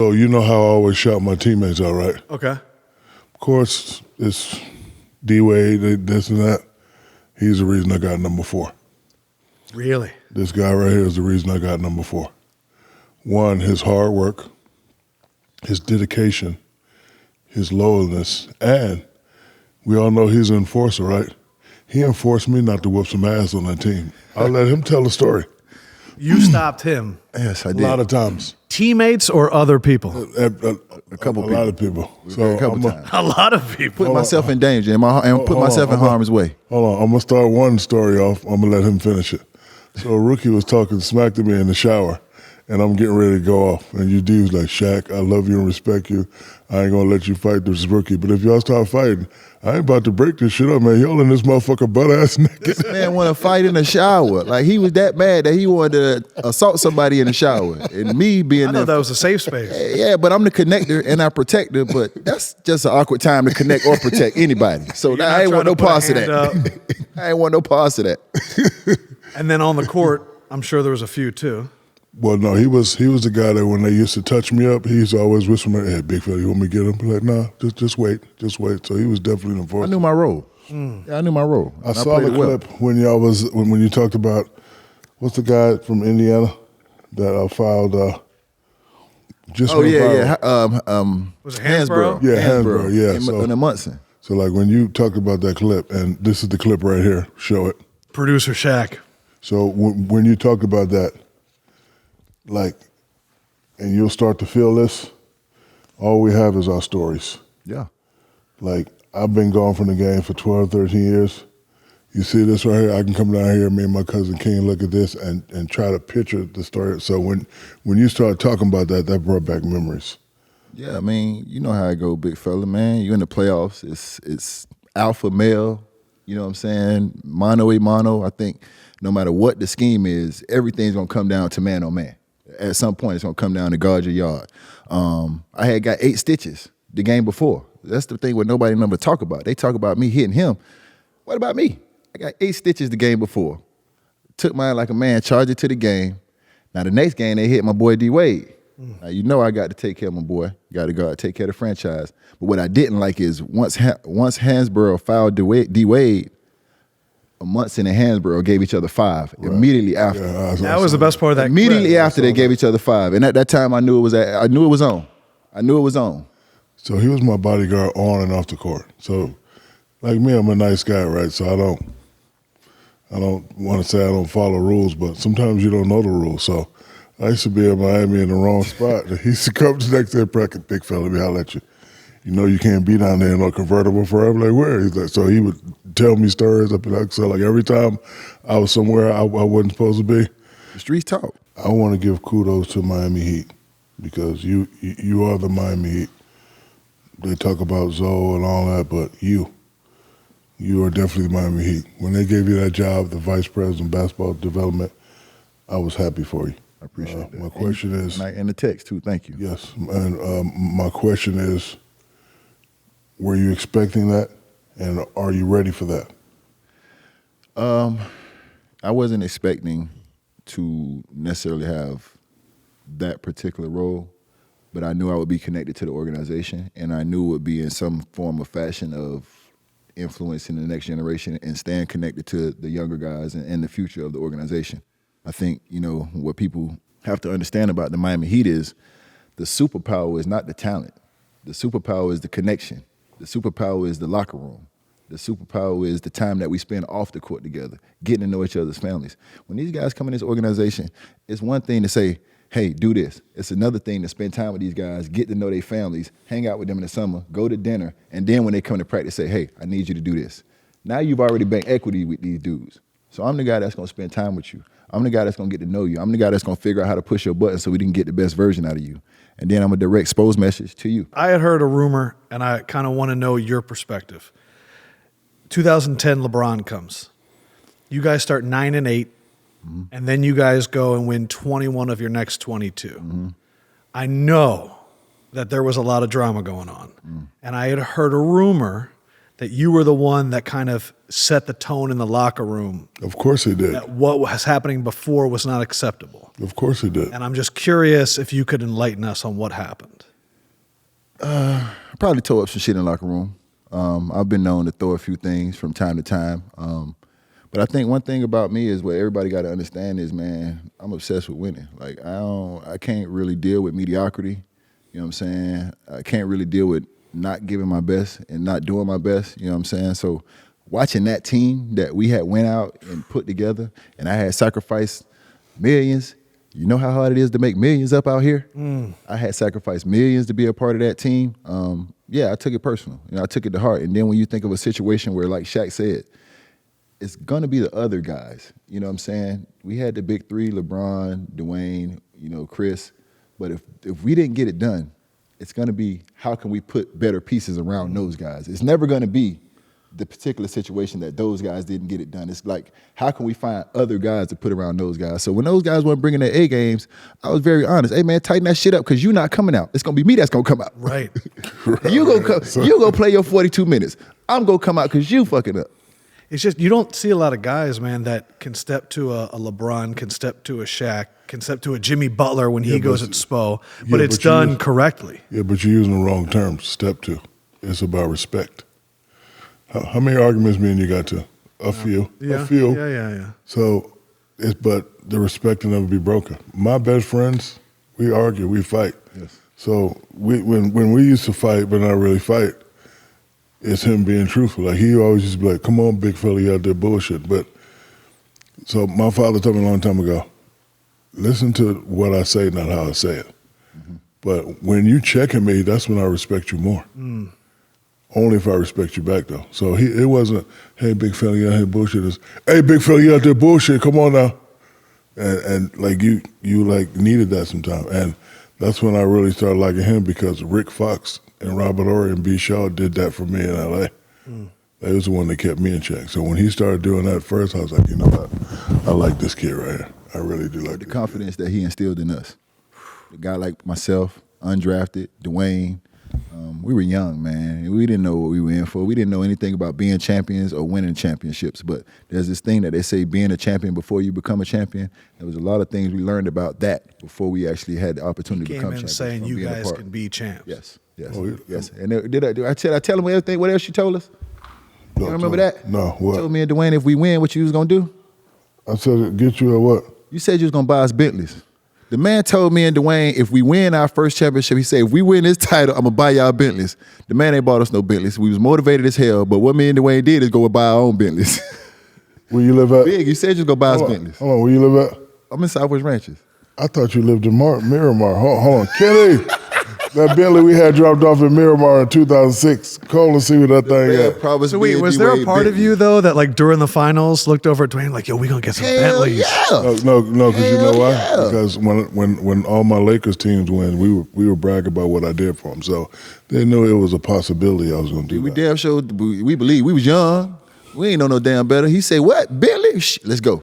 So you know how I always shout my teammates out, right? Okay. Of course, it's D-Wade, this and that. He's the reason I got number 4. Really? This guy right here is the reason I got number 4. One, his hard work, his dedication, his loyalness, and we all know he's an enforcer, right? He enforced me not to whoop some ass on that team. I'll let him tell the story. You stopped him. Yes, I did. A lot of times. Teammates or other people? A couple lot of people. So a couple times. A lot of people. Put myself in danger and put myself in harm's way. Hold on, I'm going to start one story off. I'm going to let him finish it. So a rookie was talking smack to me in the shower, and I'm getting ready to go off. And UD was like, Shaq, I love you and respect you. I ain't going to let you fight this rookie. But if y'all start fighting, I ain't about to break this shit up, man. Y'all in this motherfucker butt-ass naked. This man want to fight in the shower. Like, he was that mad that he wanted to assault somebody in the shower. And me being I thought that was a safe space. Yeah, but I'm the connector and I protector, but that's just an awkward time to connect or protect anybody. So I ain't want no parts of that. I ain't want no parts of that. And then on the court, I'm sure there was a few too. Well, no, he was the guy that when they used to touch me up, he used to always whisper me, hey, big fella, you want me to get him? I'm like, nah, just wait. So he was definitely an enforcer. I knew my role. Yeah, I knew my role. I saw the clip when y'all when you talked about, what's the guy from Indiana that filed just Oh, yeah. Was it Hansborough? Yeah, Hansborough, yeah. In Munson. So like when you talk about that clip, and this is the clip right here, show it. Producer Shaq. So when you talk about that, like, and you'll start to feel this, all we have is our stories. Yeah. Like, I've been gone from the game for 12, 13 years. You see this right here? I can come down here, me and my cousin King, look at this and try to picture the story. So when you start talking about that, that brought back memories. Yeah, I mean, you know how it go, big fella, man. You in the playoffs. It's alpha male. You know what I'm saying? Mano a mano. I think no matter what the scheme is, everything's going to come down to man on man. At some point, it's going to come down to guard your yard. I had got 8 stitches the game before. That's the thing what nobody never talk about. They talk about me hitting him. What about me? I got 8 stitches the game before. Took mine like a man, charged it to the game. Now, the next game, they hit my boy D-Wade. Now, you know I got to take care of my boy. Got to go take care of the franchise. But what I didn't like is once Hansborough fouled D-Wade, Munson and Hansborough gave each other 5 immediately after. Yeah, That was the best part of that. Immediately after they gave each other 5, and at that time I knew it was on. I knew it was on. So he was my bodyguard on and off the court. So, like me, I'm a nice guy, right? So I don't want to say I don't follow rules, but sometimes you don't know the rules. So I used to be in Miami in the wrong spot. He used to come to the next day, practice, big fella, let me holler at you. You know you can't be down there in no convertible forever. Like, where? He's like, so he would tell me stories up in so like every time I was somewhere I wasn't supposed to be. The streets talk. I want to give kudos to Miami Heat because you are the Miami Heat. They talk about Zoe and all that, but you are definitely the Miami Heat. When they gave you that job, the vice president of basketball development, I was happy for you. I appreciate that. My question is... And the text, too. Thank you. Yes. And my question is, were you expecting that, and are you ready for that? I wasn't expecting to necessarily have that particular role, but I knew I would be connected to the organization, and I knew it would be in some form or fashion of influencing the next generation and staying connected to the younger guys and the future of the organization. I think, you know, what people have to understand about the Miami Heat is the superpower is not the talent. The superpower is the connection. The superpower is the locker room. The superpower is the time that we spend off the court together, getting to know each other's families. When these guys come in this organization, it's one thing to say, hey, do this. It's another thing to spend time with these guys, get to know their families, hang out with them in the summer, go to dinner, and then when they come to practice, say, hey, I need you to do this. Now you've already banked equity with these dudes. So I'm the guy that's going to spend time with you. I'm the guy that's going to get to know you. I'm the guy that's going to figure out how to push your button so we can get the best version out of you. And then I'm going to direct expose message to you. I had heard a rumor, and I kind of want to know your perspective. 2010 LeBron comes. You guys start 9-8, and then you guys go and win 21 of your next 22. I know that there was a lot of drama going on. And I had heard a rumor that you were the one that kind of set the tone in the locker room. Of course he did. That what was happening before was not acceptable. Of course he did. And I'm just curious if you could enlighten us on what happened. I probably tore up some shit in the locker room. I've been known to throw a few things from time to time. But I think one thing about me is what everybody got to understand is, man, I'm obsessed with winning. Like I can't really deal with mediocrity. You know what I'm saying? I can't really deal with not giving my best and not doing my best. You know what I'm saying? So watching that team that we had went out and put together, and I had sacrificed millions. You know how hard it is to make millions up out here? I had sacrificed millions to be a part of that team. Yeah, I took it personal. You know, I took it to heart. And then when you think of a situation where, like Shaq said, it's going to be the other guys. You know what I'm saying? We had the big three, LeBron, Dwyane, you know, Chris. But if we didn't get it done, it's going to be how can we put better pieces around those guys? It's never going to be the particular situation that those guys didn't get it done. It's like, how can we find other guys to put around those guys? So when those guys weren't bringing their A games, I was very honest. Hey, man, tighten that shit up because you're not coming out. It's going to be me that's going to come out. Right. You go play your 42 minutes. I'm going to come out because you fucking up. It's just you don't see a lot of guys, man, that can step to a LeBron, can step to a Shaq, can step to a Jimmy Butler when he goes at Spo, but it's done correctly. Yeah, but you're using the wrong terms. Step to. It's about respect. How many arguments me and you got to? A few. Yeah. A few. Yeah. So, but the respect will never be broken. My best friends, we argue, we fight. Yes. So when we used to fight, but not really fight, it's him being truthful. Like he always used to be like, "Come on, big fella, you out there bullshit." But so my father told me a long time ago, listen to what I say, not how I say it. Mm-hmm. But when you checking me, that's when I respect you more. Only if I respect you back, though. So it wasn't, "Hey, big fella, you out here bullshit." It's, "Hey, big fella, you out there bullshit. Come on now." And like you like needed that sometime. And that's when I really started liking him because Rick Fox and Robert Horry and B. Shaw did that for me in L.A. They was the one that kept me in check. So when he started doing that first, I was like, you know what? I like this kid right here. I really do like the confidence that he instilled in us. A guy like myself, undrafted, Dwyane, we were young, man. We didn't know what we were in for. We didn't know anything about being champions or winning championships. But there's this thing that they say, being a champion before you become a champion. There was a lot of things we learned about that before we actually had the opportunity to become champions. Saying you guys can be champs. Yes. Oh, yeah. Yes. And did I tell him everything? What else you told us? You remember that? No, what? You told me and Dwyane if we win, what you was going to do? I said, get you a what? You said you was going to buy us Bentleys. The man told me and Dwyane, if we win our first championship, he said, if we win this title, I'm going to buy y'all Bentleys. The man ain't bought us no Bentleys. We was motivated as hell, but what me and Dwyane did is go buy our own Bentleys. Where you live at? Big, you said you was going to buy us Bentleys. Hold on, where you live at? I'm in Southwest Ranches. I thought you lived in Miramar. Hold on. Kenny, that Bentley we had dropped off in Miramar in 2006. Call and see what that thing got. So wait, was there a part of you, though, that like during the finals looked over at Dwyane like, yo, we going to get some Bentleys? Yeah. No, because you know why? Yeah. Because when all my Lakers teams win, we were bragging about what I did for them. So they knew it was a possibility I was going to do We that. damn sure, we believe we was young. We ain't know no damn better. He said, what? Bentley? Shh, let's go.